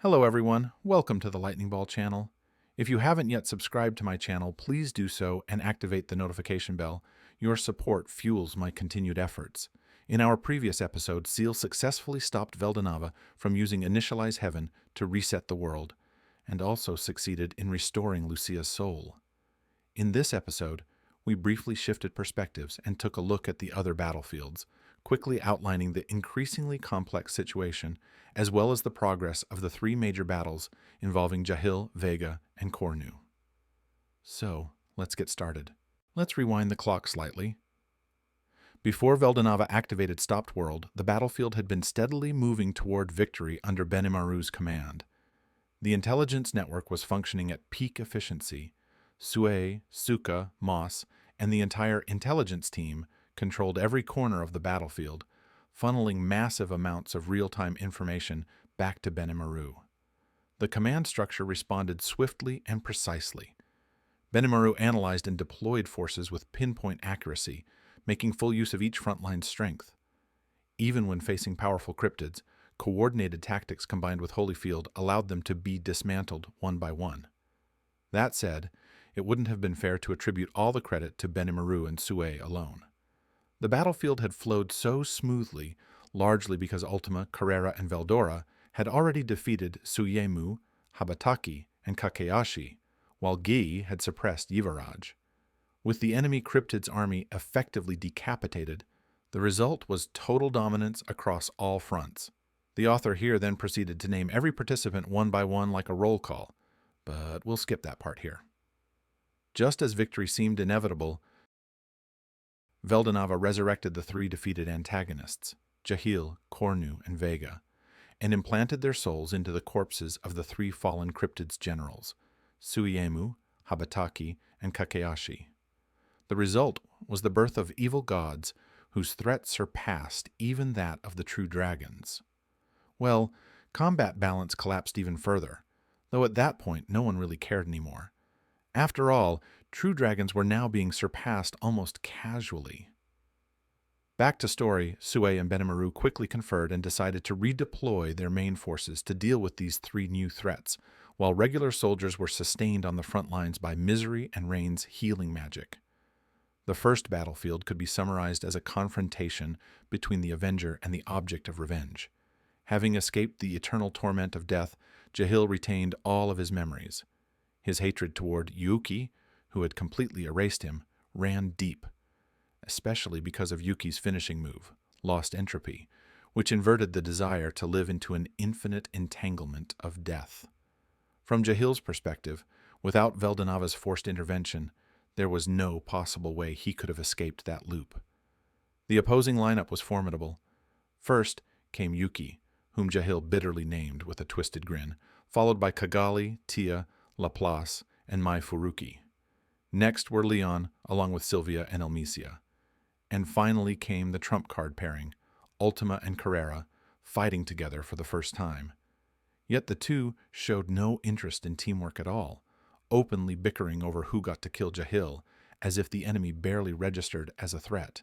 Hello everyone, welcome to the Lightning Ball channel. If you haven't yet subscribed to my channel, please do so and activate the notification bell. Your support fuels my continued efforts. In our previous episode, Seal successfully stopped Veldanava from using Initialize Heaven to reset the world, and also succeeded in restoring Lucia's soul. In this episode, we briefly shifted perspectives and took a look at the other battlefields, quickly outlining the increasingly complex situation as well as the progress of the three major battles involving Jahil, Vega, and Kornu. So, let's get started. Let's rewind the clock slightly. Before Veldanava activated Stopped World, the battlefield had been steadily moving toward victory under Benimaru's command. The intelligence network was functioning at peak efficiency. Sue, Suka, Moss, and the entire intelligence team controlled every corner of the battlefield, funneling massive amounts of real-time information back to Benimaru. The command structure responded swiftly and precisely. Benimaru analyzed and deployed forces with pinpoint accuracy, making full use of each frontline strength. Even when facing powerful cryptids, coordinated tactics combined with Holyfield allowed them to be dismantled one by one. That said, it wouldn't have been fair to attribute all the credit to Benimaru and Sue alone. The battlefield had flowed so smoothly, largely because Ultima, Carrera, and Veldora had already defeated Suyemu, Habataki, and Kakeyashi, while Gi had suppressed Yivaraj. With the enemy cryptid's army effectively decapitated, the result was total dominance across all fronts. The author here then proceeded to name every participant one by one like a roll call, but we'll skip that part here. Just as victory seemed inevitable, Veldanava resurrected the three defeated antagonists, Jahil, Kornu, and Vega, and implanted their souls into the corpses of the three fallen cryptids' generals, Suyemu, Habataki, and Kakeyashi. The result was the birth of evil gods whose threat surpassed even that of the true dragons. Well, combat balance collapsed even further, though at that point no one really cared anymore. After all, true dragons were now being surpassed almost casually. Back to story, Sue and Benimaru quickly conferred and decided to redeploy their main forces to deal with these three new threats, while regular soldiers were sustained on the front lines by Misery and Rain's healing magic. The first battlefield could be summarized as a confrontation between the Avenger and the object of revenge. Having escaped the eternal torment of death, Jahil retained all of his memories. His hatred toward Yuki, who had completely erased him, ran deep, especially because of Yuki's finishing move, Lost Entropy, which inverted the desire to live into an infinite entanglement of death. From Jahil's perspective, without Veldanava's forced intervention, there was no possible way he could have escaped that loop. The opposing lineup was formidable. First came Yuki, whom Jahil bitterly named with a twisted grin, followed by Kagali, Tia, Laplace, and Mai Furuki. Next were Leon, along with Sylvia and Elmisia. And finally came the trump card pairing, Ultima and Carrera, fighting together for the first time. Yet the two showed no interest in teamwork at all, openly bickering over who got to kill Jahil, as if the enemy barely registered as a threat.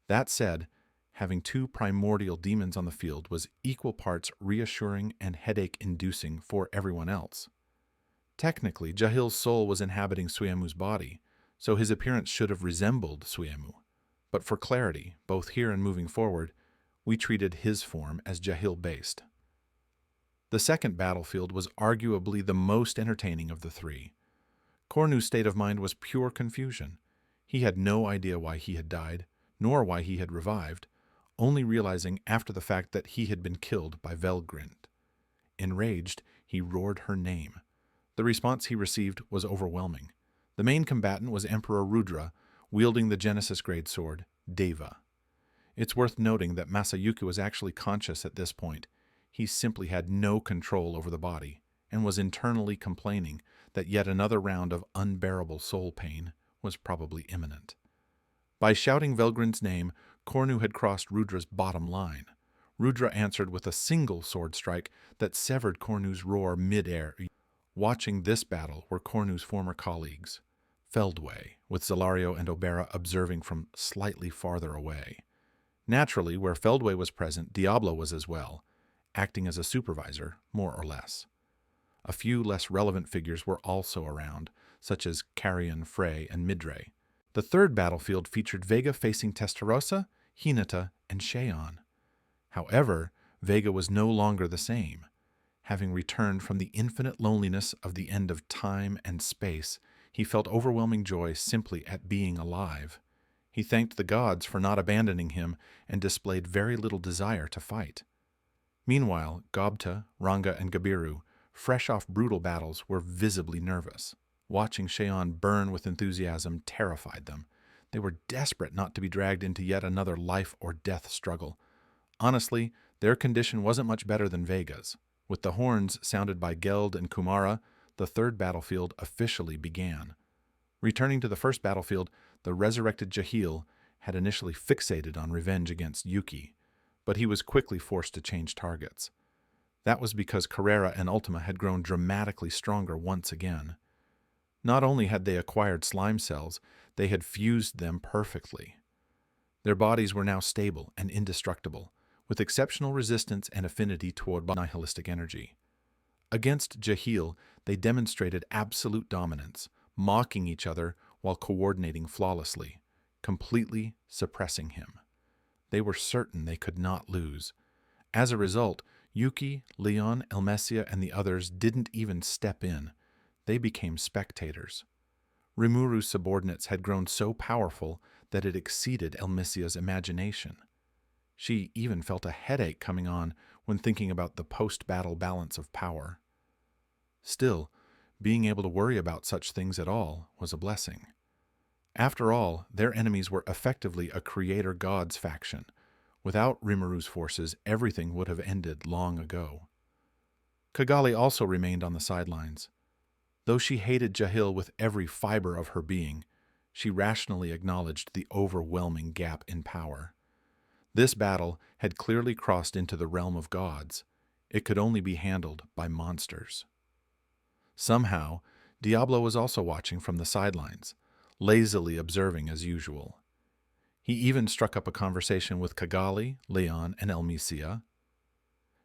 That said, having two primordial demons on the field was equal parts reassuring and headache-inducing for everyone else. Technically, Jahil's soul was inhabiting Suemu's body, so his appearance should have resembled Suemu. But for clarity, both here and moving forward, we treated his form as Jahil-based. The second battlefield was arguably the most entertaining of the three. Kornu's state of mind was pure confusion. He had no idea why he had died, nor why he had revived, only realizing after the fact that he had been killed by Velgrind. Enraged, he roared her name. The response he received was overwhelming. The main combatant was Emperor Rudra, wielding the Genesis-grade sword, Deva. It's worth noting that Masayuki was actually conscious at this point. He simply had no control over the body, and was internally complaining that yet another round of unbearable soul pain was probably imminent. By shouting Velgrind's name, Kornu had crossed Rudra's bottom line. Rudra answered with a single sword strike that severed Kornu's roar mid-air. Watching this battle were Kornu's former colleagues, Feldway, with Zelario and Obera observing from slightly farther away. Naturally, where Feldway was present, Diablo was as well, acting as a supervisor, more or less. A few less relevant figures were also around, such as Carrion, Frey, and Midray. The third battlefield featured Vega facing Testarossa, Hinata, and Sheon. However, Vega was no longer the same. Having returned from the infinite loneliness of the end of time and space, he felt overwhelming joy simply at being alive. He thanked the gods for not abandoning him and displayed very little desire to fight. Meanwhile, Gobta, Ranga, and Gabiru, fresh off brutal battles, were visibly nervous. Watching Sheon burn with enthusiasm terrified them. They were desperate not to be dragged into yet another life-or-death struggle. Honestly, their condition wasn't much better than Vega's. With the horns sounded by Geld and Kumara, the third battlefield officially began. Returning to the first battlefield, the resurrected Jahil had initially fixated on revenge against Yuki, but he was quickly forced to change targets. That was because Carrera and Ultima had grown dramatically stronger once again. Not only had they acquired slime cells, they had fused them perfectly. Their bodies were now stable and indestructible, with exceptional resistance and affinity toward nihilistic energy. Against Jahil, they demonstrated absolute dominance, mocking each other while coordinating flawlessly, completely suppressing him. They were certain they could not lose. As a result, Yuki, Leon, Elmesia, and the others didn't even step in. They became spectators. Rimuru's subordinates had grown so powerful that it exceeded Elmesia's imagination. She even felt a headache coming on when thinking about the post-battle balance of power. Still, being able to worry about such things at all was a blessing. After all, their enemies were effectively a creator gods faction. Without Rimuru's forces, everything would have ended long ago. Kigali also remained on the sidelines. Though she hated Jahil with every fiber of her being, she rationally acknowledged the overwhelming gap in power. This battle had clearly crossed into the realm of gods. It could only be handled by monsters. Somehow, Diablo was also watching from the sidelines, lazily observing as usual. He even struck up a conversation with Kigali, Leon, and Elmesia.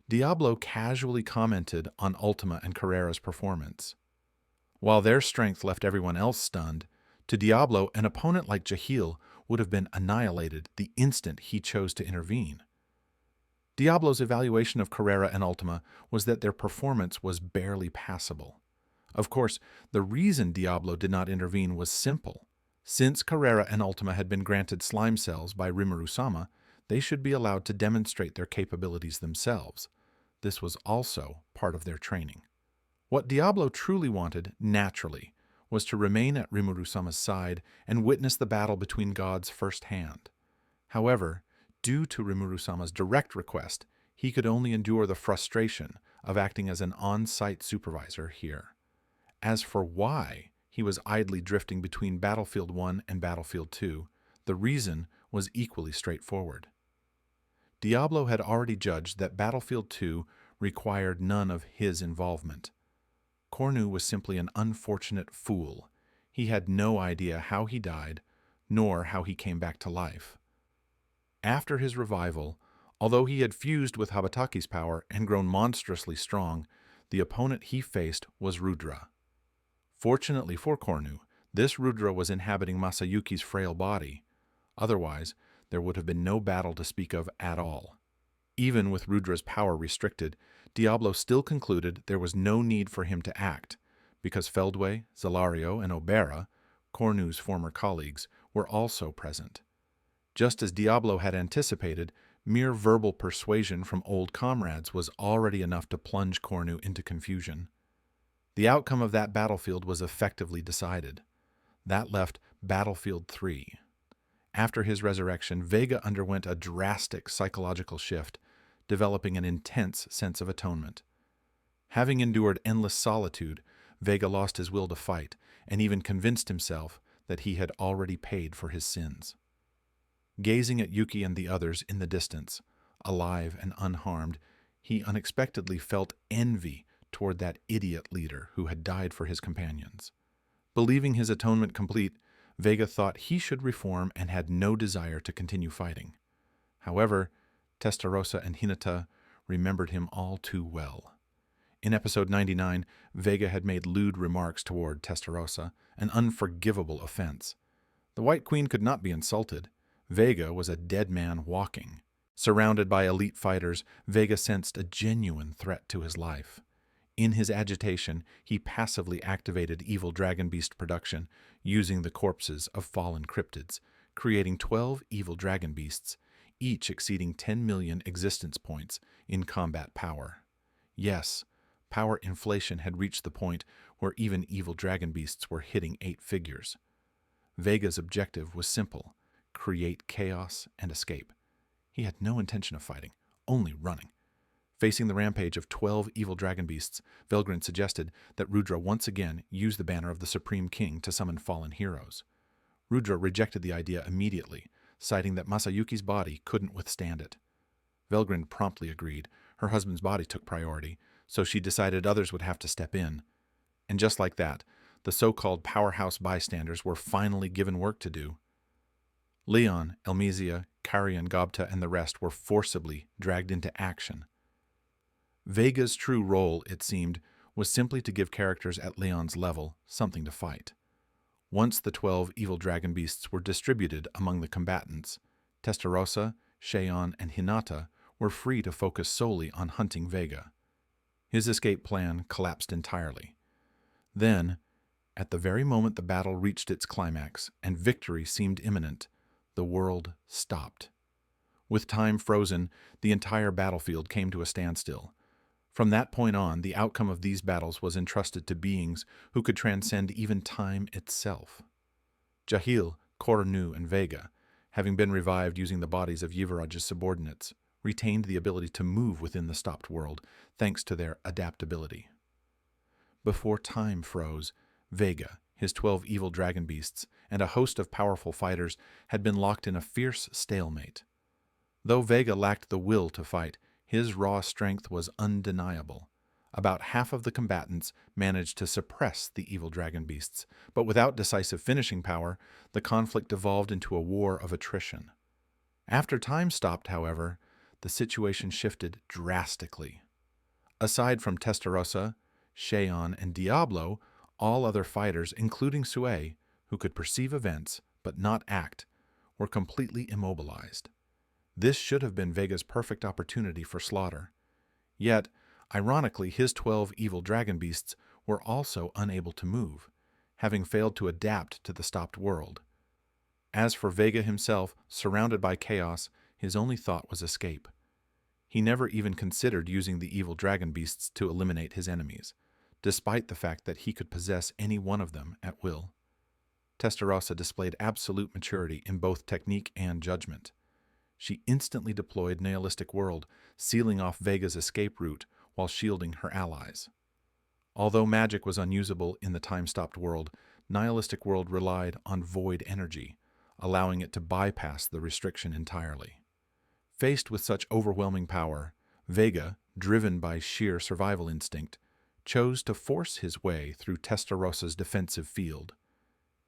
Diablo casually commented on Ultima and Carrera's performance. While their strength left everyone else stunned, to Diablo, an opponent like Jahil would have been annihilated the instant he chose to intervene. Diablo's evaluation of Carrera and Ultima was that their performance was barely passable. Of course, the reason Diablo did not intervene was simple. Since Carrera and Ultima had been granted slime cells by Rimuru-sama, they should be allowed to demonstrate their capabilities themselves. This was also part of their training. What Diablo truly wanted, naturally, was to remain at Rimuru-sama's side and witness the battle between gods firsthand. However, due to Rimuru-sama's direct request, he could only endure the frustration of acting as an on-site supervisor here. As for why he was idly drifting between Battlefield 1 and Battlefield 2, the reason was equally straightforward. Diablo had already judged that Battlefield 2 required none of his involvement. Kornu was simply an unfortunate fool. He had no idea how he died, nor how he came back to life. After his revival, although he had fused with Habataki's power and grown monstrously strong, the opponent he faced was Rudra. Fortunately for Kornu, this Rudra was inhabiting Masayuki's frail body. Otherwise, there would have been no battle to speak of at all. Even with Rudra's power restricted, Diablo still concluded there was no need for him to act, because Feldway, Zelario, and Obera, Kornu's former colleagues, were also present. Just as Diablo had anticipated, mere verbal persuasion from old comrades was already enough to plunge Kornu into confusion. The outcome of that battlefield was effectively decided. That left Battlefield 3. After his resurrection, Vega underwent a drastic psychological shift, developing an intense sense of atonement. Having endured endless solitude, Vega lost his will to fight, and even convinced himself that he had already paid for his sins. Gazing at Yuki and the others in the distance, alive and unharmed, he unexpectedly felt envy toward that idiot leader who had died for his companions. Believing his atonement complete, Vega thought he should reform and had no desire to continue fighting. However, Testarossa and Hinata remembered him all too well. In episode 99, Vega had made lewd remarks toward Testarossa, an unforgivable offense. The White Queen could not be insulted. Vega was a dead man walking. Surrounded by elite fighters, Vega sensed a genuine threat to his life. In his agitation, he passively activated evil dragon beast production, using the corpses of fallen cryptids, creating 12 evil dragon beasts, each exceeding 10 million existence points in combat power. Yes, power inflation had reached the point where even evil dragon beasts were hitting 8 figures. Vega's objective was simple: create chaos and escape. He had no intention of fighting, only running. Facing the rampage of 12 evil dragon beasts, Velgrin suggested that Rudra once again use the banner of the Supreme King to summon fallen heroes. Rudra rejected the idea immediately, citing that Masayuki's body couldn't withstand it. Velgrin promptly agreed. Her husband's body took priority, so she decided others would have to step in. And just like that, the so-called powerhouse bystanders were finally given work to do. Leon, Elmesia, Karian, Gobta, and the rest were forcibly dragged into action. Vega's true role, it seemed, was simply to give characters at Leon's level something to fight. Once the 12 evil dragon beasts were distributed among the combatants, Testarossa, Cheyenne, and Hinata were free to focus solely on hunting Vega. His escape plan collapsed entirely. Then, at the very moment the battle reached its climax and victory seemed imminent, the world stopped. With time frozen, the entire battlefield came to a standstill. From that point on, the outcome of these battles was entrusted to beings who could transcend even time itself. Jahil, Kornu, and Vega, having been revived using the bodies of Yuvraj's subordinates, retained the ability to move within the stopped world thanks to their adaptability. Before time froze, Vega, his 12 evil dragon beasts, and a host of powerful fighters had been locked in a fierce stalemate. Though Vega lacked the will to fight, his raw strength was undeniable. About half of the combatants managed to suppress the evil dragon beasts, but without decisive finishing power, the conflict evolved into a war of attrition. After time stopped, however, the situation shifted drastically. Aside from Testarossa, Cheyenne, and Diablo, all other fighters, including Sue, who could perceive events but not act, were completely immobilized. This should have been Vega's perfect opportunity for slaughter. Yet, ironically, his 12 evil dragon beasts were also unable to move, having failed to adapt to the stopped world. As for Vega himself, surrounded by chaos, his only thought was escape. He never even considered using the evil dragon beasts to eliminate his enemies, despite the fact that he could possess any one of them at will. Testarossa displayed absolute maturity in both technique and judgment. She instantly deployed Nihilistic World, sealing off Vega's escape route while shielding her allies. Although magic was unusable in the time-stopped world, Nihilistic World relied on void energy, allowing it to bypass the restriction entirely. Faced with such overwhelming power, Vega, driven by sheer survival instinct, chose to force his way through Testarossa's defensive field.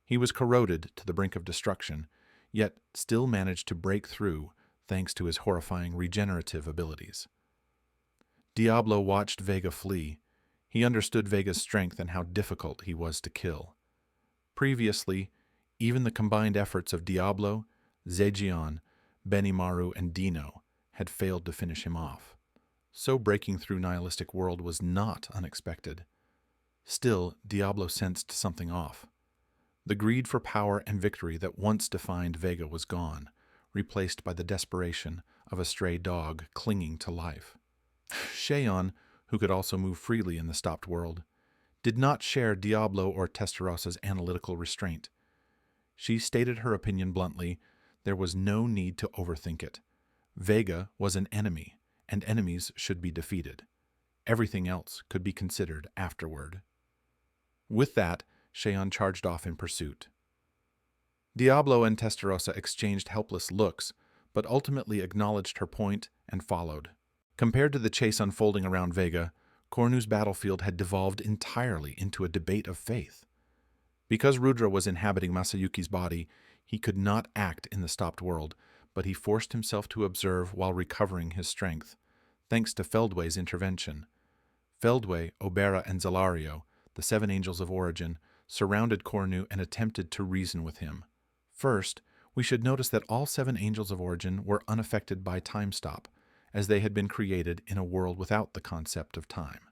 He was corroded to the brink of destruction, yet still managed to break through thanks to his horrifying regenerative abilities. Diablo watched Vega flee. He understood Vega's strength and how difficult he was to kill. Previously, even the combined efforts of Diablo, Zhejian, Benimaru, and Dino had failed to finish him off. So breaking through Nihilistic World was not unexpected. Still, Diablo sensed something off. The greed for power and victory that once defined Vega was gone, replaced by the desperation of a stray dog clinging to life. Cheyenne, who could also move freely in the stopped world, did not share Diablo or Testarossa's analytical restraint. She stated her opinion bluntly. There was no need to overthink it. Vega was an enemy, and enemies should be defeated. Everything else could be considered afterward. With that, Cheyenne charged off in pursuit. Diablo and Testarossa exchanged helpless looks, but ultimately acknowledged her point and followed. Compared to the chase unfolding around Vega, Kornu's battlefield had devolved entirely into a debate of faith. Because Rudra was inhabiting Masayuki's body, he could not act in the stopped world, but he forced himself to observe while recovering his strength, thanks to Feldway's intervention. Feldway, Obera, and Zalario, the 7 angels of origin, surrounded Kornu and attempted to reason with him. First, we should notice that all 7 angels of origin were unaffected by time stop, as they had been created in a world without the concept of time.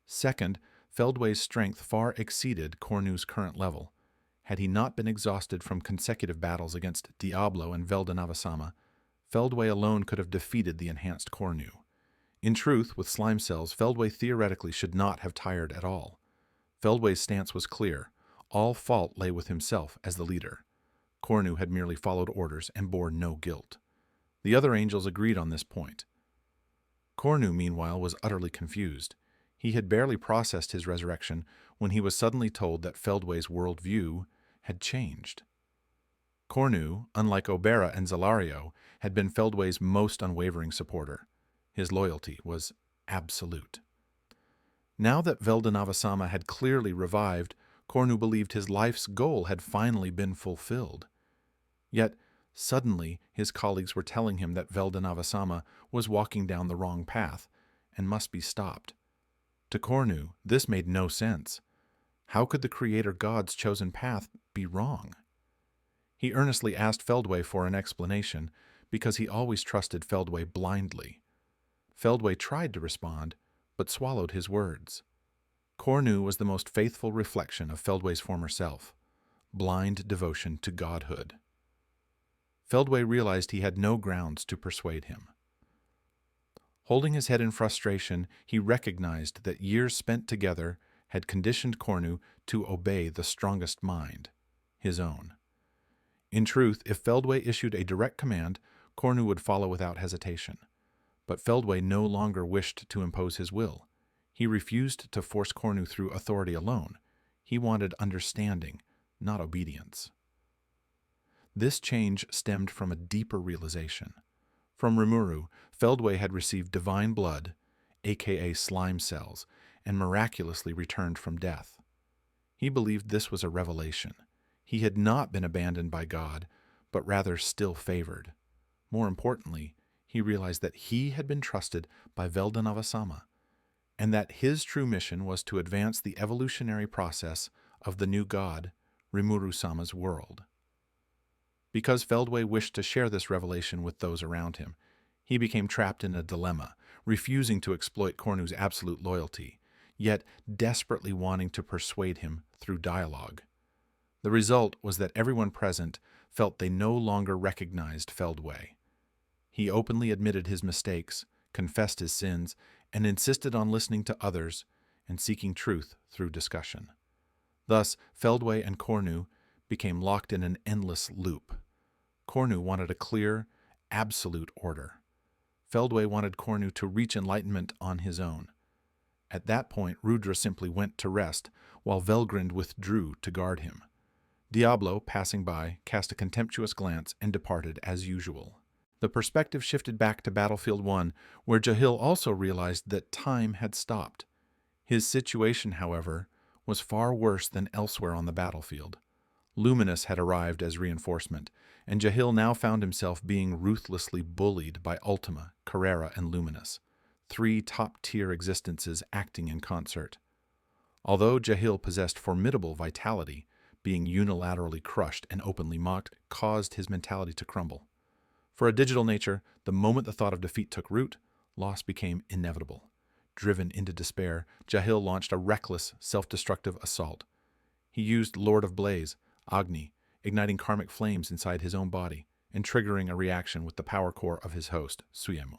Second, Feldway's strength far exceeded Kornu's current level. Had he not been exhausted from consecutive battles against Diablo and Veldanava, Feldway alone could have defeated the enhanced Kornu. In truth, with slime cells, Feldway theoretically should not have tired at all. Feldway's stance was clear. All fault lay with himself as the leader. Kornu had merely followed orders and bore no guilt. The other angels agreed on this point. Kornu, meanwhile, was utterly confused. He had barely processed his resurrection when he was suddenly told that Feldway's worldview had changed. Kornu, unlike Obera and Zalario, had been Feldway's most unwavering supporter. His loyalty was absolute. Now that Veldanava had clearly revived, Kornu believed his life's goal had finally been fulfilled. Yet, suddenly, his colleagues were telling him that Veldanava was walking down the wrong path and must be stopped. To Kornu, this made no sense. How could the Creator God's chosen path be wrong? He earnestly asked Feldway for an explanation, because he always trusted Feldway blindly. Feldway tried to respond, but swallowed his words. Kornu was the most faithful reflection of Feldway's former self, blind devotion to godhood. Feldway realized he had no grounds to persuade him. Holding his head in frustration, he recognized that years spent together had conditioned Kornu to obey the strongest mind, his own. In truth, if Feldway issued a direct command, Kornu would follow without hesitation. But Feldway no longer wished to impose his will. He refused to force Kornu through authority alone. He wanted understanding, not obedience. This change stemmed from a deeper realization. From Rimuru, Feldway had received divine blood, aka slime cells, and miraculously returned from death. He believed this was a revelation. He had not been abandoned by God, but rather still favored. More importantly, he realized that he had been trusted by Veldanava, and that his true mission was to advance the evolutionary process of the new god, Rimuru-sama's world. Because Feldway wished to share this revelation with those around him, he became trapped in a dilemma, refusing to exploit Kornu's absolute loyalty, yet desperately wanting to persuade him through dialogue. The result was that everyone present felt they no longer recognized Feldway. He openly admitted his mistakes, confessed his sins, and insisted on listening to others and seeking truth through discussion. Thus, Feldway and Kornu became locked in an endless loop. Kornu wanted a clear, absolute order. Feldway wanted Kornu to reach enlightenment on his own. At that point, Rudra simply went to rest, while Velgrind withdrew to guard him. Diablo, passing by, cast a contemptuous glance and departed as usual. The perspective shifted back to Battlefield 1, where Jahil also realized that time had stopped. His situation, however, was far worse than elsewhere on the battlefield. Luminous had arrived as reinforcement, and Jahil now found himself being ruthlessly bullied by Ultima, Carrera, and Luminous, 3 top-tier existences acting in concert. Although Jahil possessed formidable vitality, being unilaterally crushed and openly mocked caused his mentality to crumble. For a digital nature, the moment the thought of defeat took root, loss became inevitable. Driven into despair, Jahil launched a reckless, self-destructive assault. He used Lord of Blaze, Agni, igniting karmic flames inside his own body and triggering a reaction with the power core of his host, Suyemu.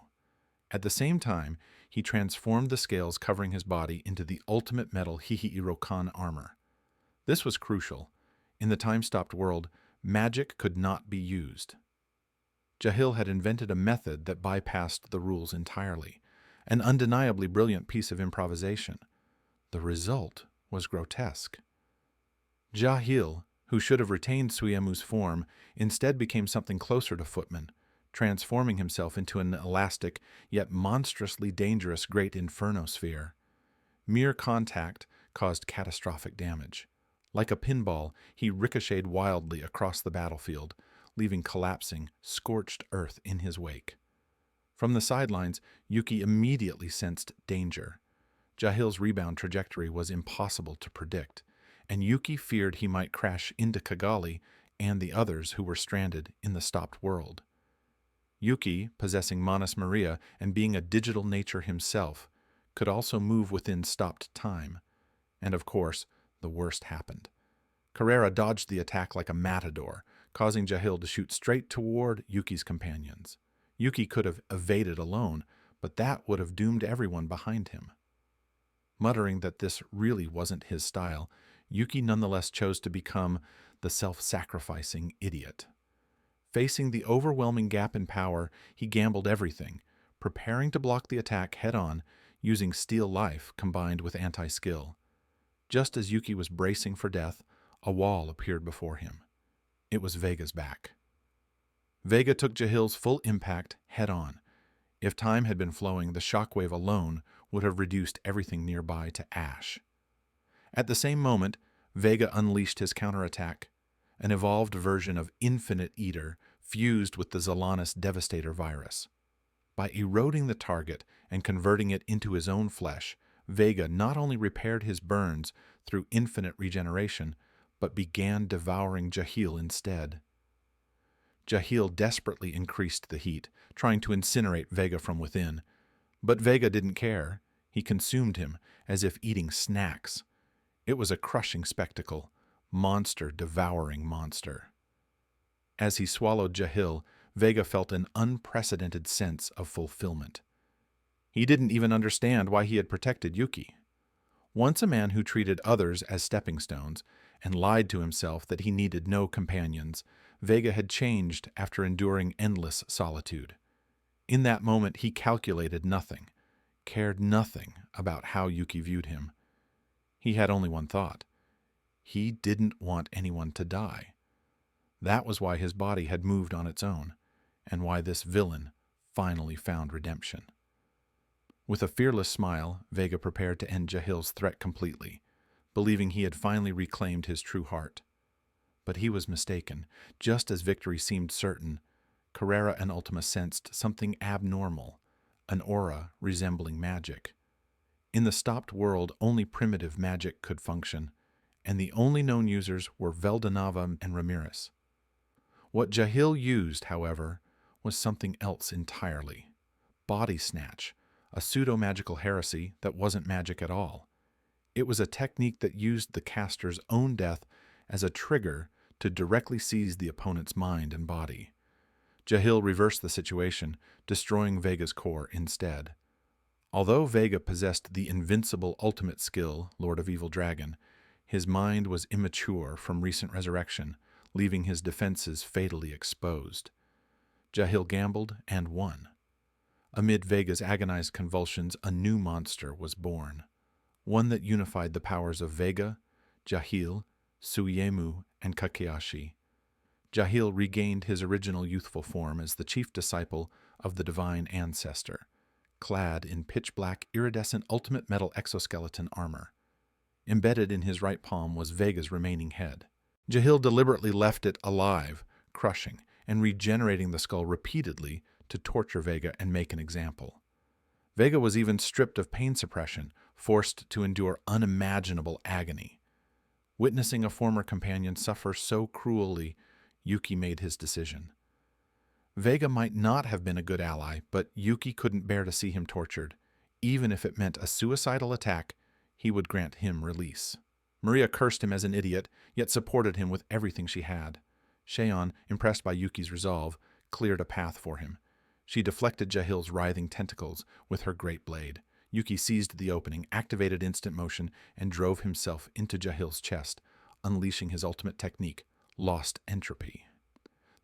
At the same time, he transformed the scales covering his body into the ultimate metal Hihi-Iro-Kan armor. This was crucial. In the time-stopped world, magic could not be used. Jahil had invented a method that bypassed the rules entirely, an undeniably brilliant piece of improvisation. The result was grotesque. Jahil, who should have retained Suyemu's form, instead became something closer to Footman, transforming himself into an elastic yet monstrously dangerous great inferno sphere. Mere contact caused catastrophic damage. Like a pinball, he ricocheted wildly across the battlefield, leaving collapsing, scorched earth in his wake. From the sidelines, Yuki immediately sensed danger. Jahil's rebound trajectory was impossible to predict, and Yuki feared he might crash into Kigali and the others who were stranded in the stopped world. Yuki, possessing Manas Maria and being a digital nature himself, could also move within stopped time. And of course, the worst happened. Carrera dodged the attack like a matador, causing Jahil to shoot straight toward Yuki's companions. Yuki could have evaded alone, but that would have doomed everyone behind him. Muttering that this really wasn't his style, Yuki nonetheless chose to become the self-sacrificing idiot. Facing the overwhelming gap in power, he gambled everything, preparing to block the attack head-on, using steel life combined with anti-skill. Just as Yuki was bracing for death, a wall appeared before him. It was Vega's back. Vega took Jahil's full impact head-on. If time had been flowing, the shockwave alone would have reduced everything nearby to ash. At the same moment, Vega unleashed his counterattack, an evolved version of Infinite Eater fused with the Zalanis Devastator virus. By eroding the target and converting it into his own flesh, Vega not only repaired his burns through infinite regeneration, but began devouring Jahil instead. Jahil desperately increased the heat, trying to incinerate Vega from within. But Vega didn't care. He consumed him as if eating snacks. It was a crushing spectacle, monster devouring monster. As he swallowed Jahil, Vega felt an unprecedented sense of fulfillment. He didn't even understand why he had protected Yuki. Once a man who treated others as stepping stones and lied to himself that he needed no companions, Vega had changed after enduring endless solitude. In that moment, he calculated nothing, cared nothing about how Yuki viewed him. He had only one thought. He didn't want anyone to die. That was why his body had moved on its own, and why this villain finally found redemption. With a fearless smile, Vega prepared to end Jahil's threat completely, believing he had finally reclaimed his true heart. But he was mistaken. Just as victory seemed certain, Carrera and Ultima sensed something abnormal, an aura resembling magic. In the stopped world, only primitive magic could function, and the only known users were Veldanava and Ramirez. What Jahil used, however, was something else entirely. Body snatch, a pseudo-magical heresy that wasn't magic at all. It was a technique that used the caster's own death as a trigger to directly seize the opponent's mind and body. Jahil reversed the situation, destroying Vega's core instead. Although Vega possessed the invincible ultimate skill, Lord of Evil Dragon, his mind was immature from recent resurrection, leaving his defenses fatally exposed. Jahil gambled and won. Amid Vega's agonized convulsions, a new monster was born, one that unified the powers of Vega, Jahil, Suiemu, and Kakeashi. Jahil regained his original youthful form as the chief disciple of the divine ancestor, clad in pitch-black iridescent ultimate metal exoskeleton armor. Embedded in his right palm was Vega's remaining head. Jahil deliberately left it alive, crushing and regenerating the skull repeatedly to torture Vega and make an example. Vega was even stripped of pain suppression, forced to endure unimaginable agony. Witnessing a former companion suffer so cruelly, Yuki made his decision. Vega might not have been a good ally, but Yuki couldn't bear to see him tortured. Even if it meant a suicidal attack, he would grant him release. Maria cursed him as an idiot, yet supported him with everything she had. Sheon, impressed by Yuki's resolve, cleared a path for him. She deflected Jahil's writhing tentacles with her great blade. Yuki seized the opening, activated instant motion, and drove himself into Jahil's chest, unleashing his ultimate technique, Lost Entropy.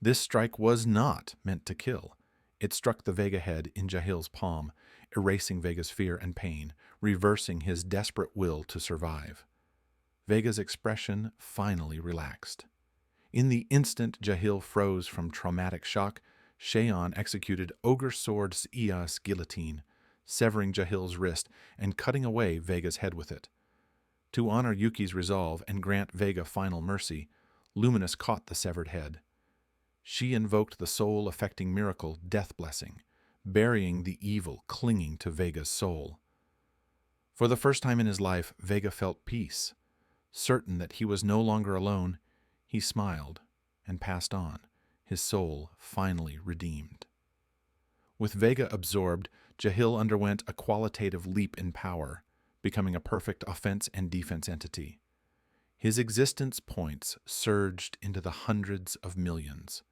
This strike was not meant to kill. It struck the Vega head in Jahil's palm, erasing Vega's fear and pain, reversing his desperate will to survive. Vega's expression finally relaxed. In the instant Jahil froze from traumatic shock, Sheon executed Ogre Sword's Ias guillotine, severing Jahil's wrist and cutting away Vega's head with it. To honor Yuki's resolve and grant Vega final mercy, Luminous caught the severed head. She invoked the soul-affecting miracle Death Blessing, burying the evil clinging to Vega's soul. For the first time in his life, Vega felt peace. Certain that he was no longer alone, he smiled and passed on, his soul finally redeemed. With Vega absorbed, Jahil underwent a qualitative leap in power, becoming a perfect offense and defense entity. His existence points surged into the hundreds of millions.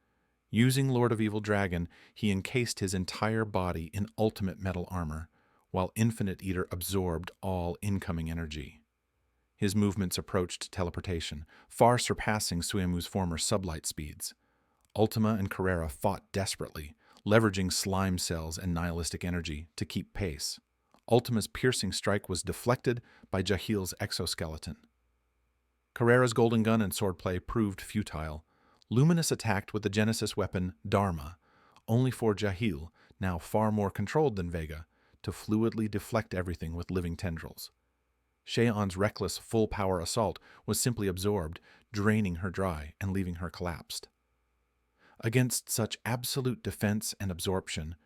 Using Lord of Evil Dragon, he encased his entire body in ultimate metal armor, while Infinite Eater absorbed all incoming energy. His movements approached teleportation, far surpassing Suemu's former sublight speeds. Ultima and Carrera fought desperately, leveraging slime cells and nihilistic energy to keep pace. Ultima's piercing strike was deflected by Jahil's exoskeleton. Carrera's golden gun and swordplay proved futile. Luminous attacked with the Genesis weapon Dharma, only for Jahil, now far more controlled than Vega, to fluidly deflect everything with living tendrils. Sheon's reckless full-power assault was simply absorbed, draining her dry and leaving her collapsed. Against such absolute defense and absorption,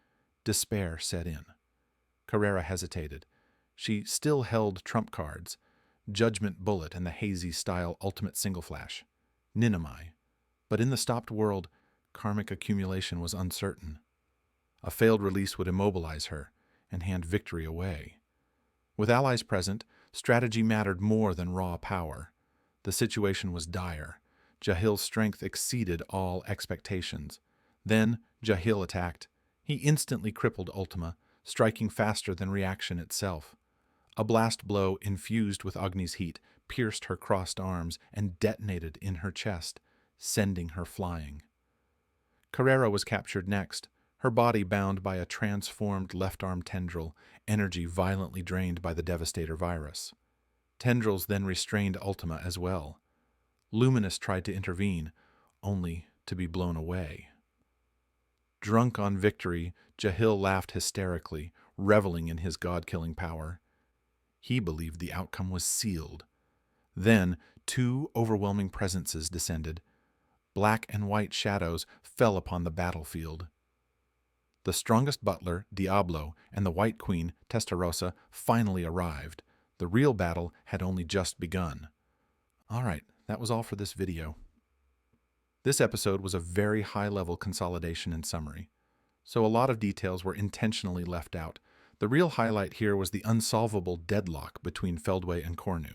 despair set in. Carrera hesitated. She still held trump cards, Judgment Bullet and the hazy-style Ultimate Single Flash, Ninamai. But in the stopped world, karmic accumulation was uncertain. A failed release would immobilize her and hand victory away. With allies present, strategy mattered more than raw power. The situation was dire. Jahil's strength exceeded all expectations. Then Jahil attacked. He instantly crippled Ultima, striking faster than reaction itself. A blast blow infused with Agni's heat pierced her crossed arms and detonated in her chest, sending her flying. Carrera was captured next, her body bound by a transformed left arm tendril, energy violently drained by the Devastator virus. Tendrils then restrained Ultima as well. Luminous tried to intervene, only to be blown away. Drunk on victory, Jahil laughed hysterically, reveling in his god-killing power. He believed the outcome was sealed. Then, two overwhelming presences descended. Black and white shadows fell upon the battlefield. The strongest butler, Diablo, and the White Queen, Testarossa, finally arrived. The real battle had only just begun. All right, that was all for this video. This episode was a very high-level consolidation and summary, so a lot of details were intentionally left out. The real highlight here was the unsolvable deadlock between Feldway and Kornu.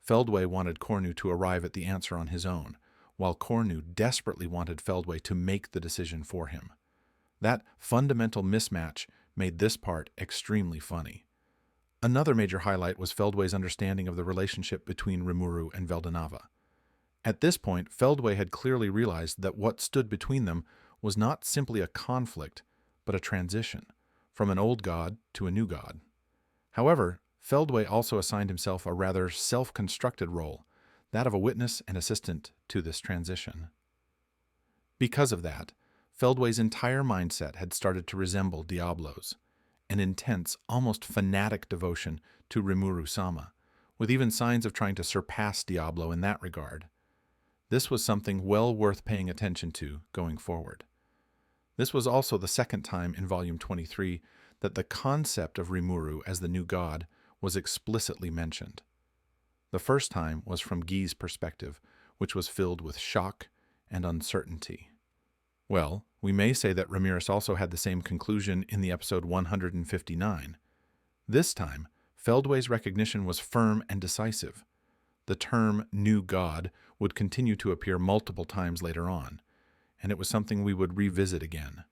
Feldway wanted Kornu to arrive at the answer on his own, while Kornu desperately wanted Feldway to make the decision for him. That fundamental mismatch made this part extremely funny. Another major highlight was Feldway's understanding of the relationship between Rimuru and Veldanava. At this point, Feldway had clearly realized that what stood between them was not simply a conflict, but a transition, from an old god to a new god. However, Feldway also assigned himself a rather self-constructed role, that of a witness and assistant to this transition. Because of that, Feldway's entire mindset had started to resemble Diablo's, an intense, almost fanatic devotion to Rimuru-sama, with even signs of trying to surpass Diablo in that regard. This was something well worth paying attention to going forward. This was also the second time in Volume 23 that the concept of Rimuru as the new god was explicitly mentioned. The first time was from Guy's perspective, which was filled with shock and uncertainty. Well, we may say that Ramirez also had the same conclusion in the episode 159. This time, Feldway's recognition was firm and decisive. The term new god would continue to appear multiple times later on, and it was something we would revisit again.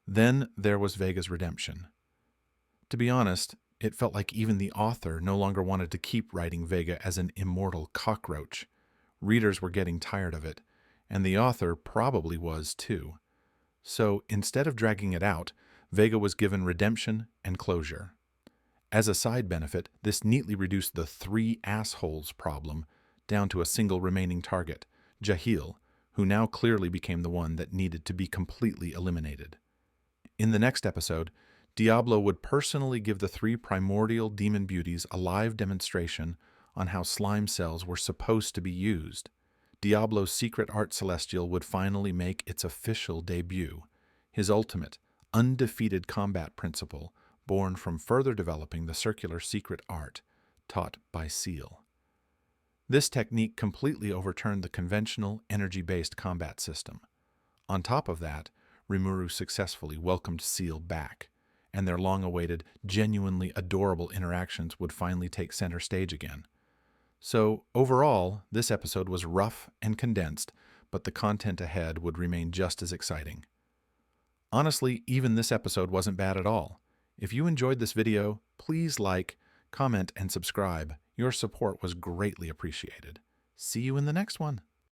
Then there was Vega's redemption. To be honest, it felt like even the author no longer wanted to keep writing Vega as an immortal cockroach. Readers were getting tired of it, and the author probably was too. So instead of dragging it out, Vega was given redemption and closure. As a side benefit, this neatly reduced the three assholes problem down to a single remaining target, Jahil, who now clearly became the one that needed to be completely eliminated. In the next episode, Diablo would personally give the three primordial demon beauties a live demonstration on how slime cells were supposed to be used. Diablo's secret art celestial would finally make its official debut, his ultimate, undefeated combat principle born from further developing the circular secret art taught by Seal. This technique completely overturned the conventional energy-based combat system. On top of that, Rimuru successfully welcomed Seal back, and their long-awaited, genuinely adorable interactions would finally take center stage again. So, overall, this episode was rough and condensed, but the content ahead would remain just as exciting. Honestly, even this episode wasn't bad at all. If you enjoyed this video, please like, comment, and subscribe. Your support was greatly appreciated. See you in the next one.